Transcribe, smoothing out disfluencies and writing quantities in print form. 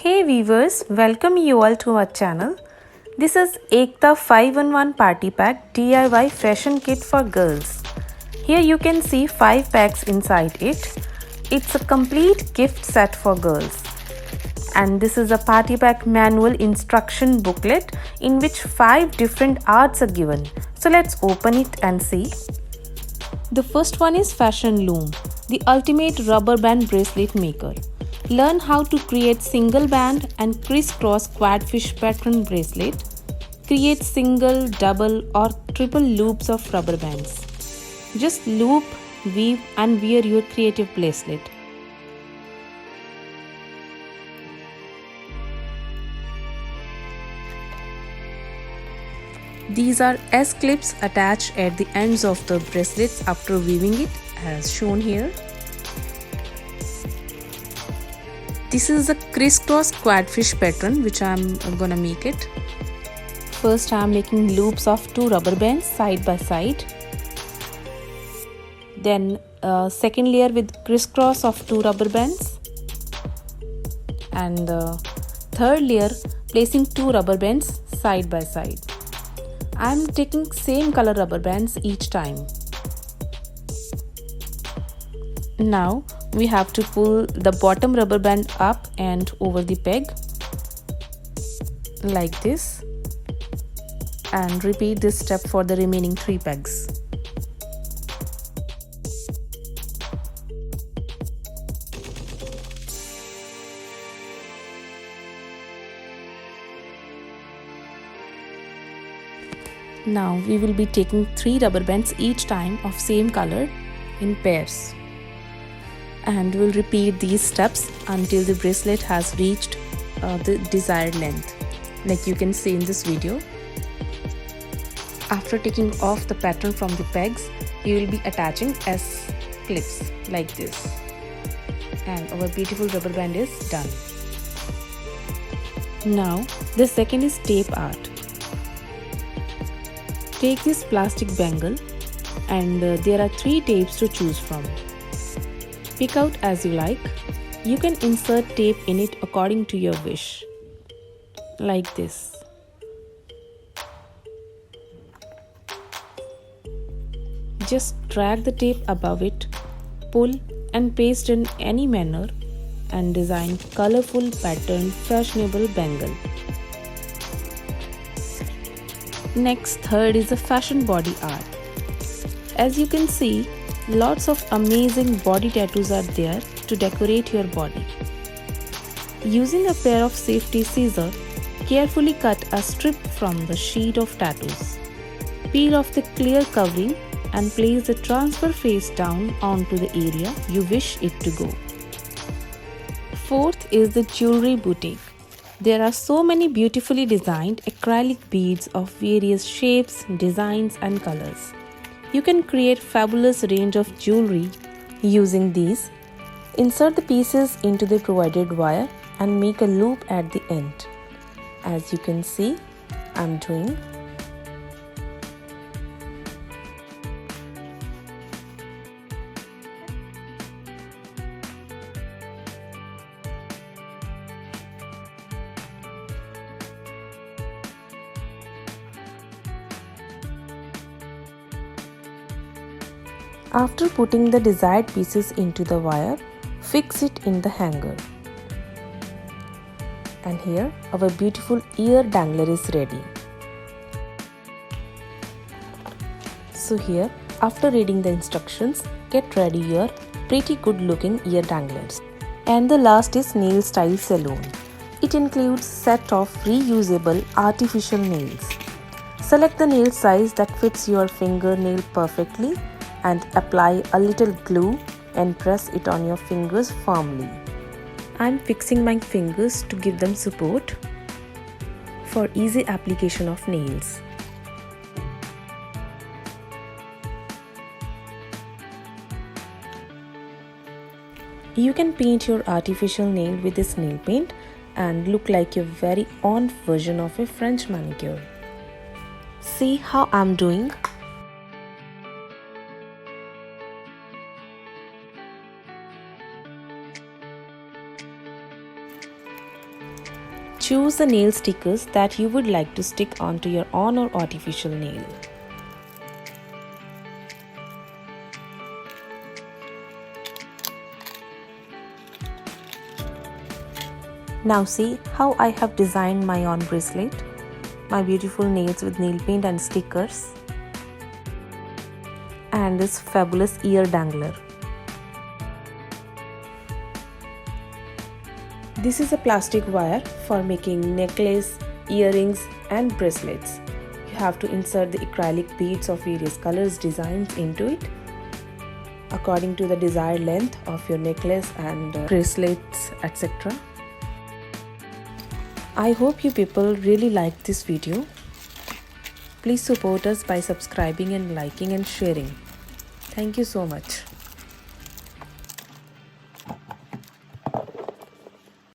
Hey viewers, welcome you all to our channel. This is Ekta 5-in-1 Party Pack DIY Fashion Kit for Girls. Here you can see 5 packs inside it. It's a complete gift set for girls. And this is a party pack manual instruction booklet in which 5 different arts are given. So let's open it and see. The first one is Fashion Loom, the ultimate rubber band bracelet maker. Learn how to create single band and crisscross quadfish pattern bracelet. Create single, double or triple loops of rubber bands. Just loop, weave and wear your creative bracelet. These are S-clips attached at the ends of the bracelets after weaving it, as shown here. This is a crisscross quadfish pattern which I'm gonna make it. First I'm making loops of 2 rubber bands side by side. Then second layer with crisscross of 2 rubber bands. And third layer placing 2 rubber bands side by side. I'm taking same color rubber bands each time. Now we have to pull the bottom rubber band up and over the peg like this, and repeat this step for the remaining 3 pegs. Now we will be taking 3 rubber bands each time of same color in pairs. And we'll repeat these steps until the bracelet has reached the desired length, like you can see in this video. After taking off the pattern from the pegs, you will be attaching S clips like this, and our beautiful rubber band is done. Now the second is tape art. Take this plastic bangle and there are 3 tapes to choose from. Pick out as you like. You can insert tape in it according to your wish, like this. Just drag the tape above it, pull and paste in any manner and design colorful patterned fashionable bangle. Next, third is a fashion body art. As you can see, lots of amazing body tattoos are there to decorate your body. Using a pair of safety scissors, carefully cut a strip from the sheet of tattoos. Peel off the clear covering and place the transfer face down onto the area you wish it to go. Fourth is the jewelry boutique. There are so many beautifully designed acrylic beads of various shapes, designs and colors. You can create fabulous range of jewelry using these. Insert the pieces into the provided wire and make a loop at the end. As you can see, I'm doing. After putting the desired pieces into the wire, fix it in the hanger. And here our beautiful ear dangler is ready. So here, after reading the instructions, get ready your pretty good looking ear danglers. And the last is nail style salon. It includes set of reusable artificial nails. Select the nail size that fits your fingernail perfectly and apply a little glue and press it on your fingers firmly. I'm fixing my fingers to give them support for easy application of nails. You can paint your artificial nail with this nail paint and look like your very own version of a French manicure. See how I'm doing? Choose the nail stickers that you would like to stick onto your on or artificial nail. Now see how I have designed my on bracelet, my beautiful nails with nail paint and stickers, and this fabulous ear dangler. This is a plastic wire for making necklace, earrings and bracelets. You have to insert the acrylic beads of various colors designs into it according to the desired length of your necklace and bracelets, etc. I hope you people really liked this video. Please support us by subscribing and liking and sharing. Thank you so much.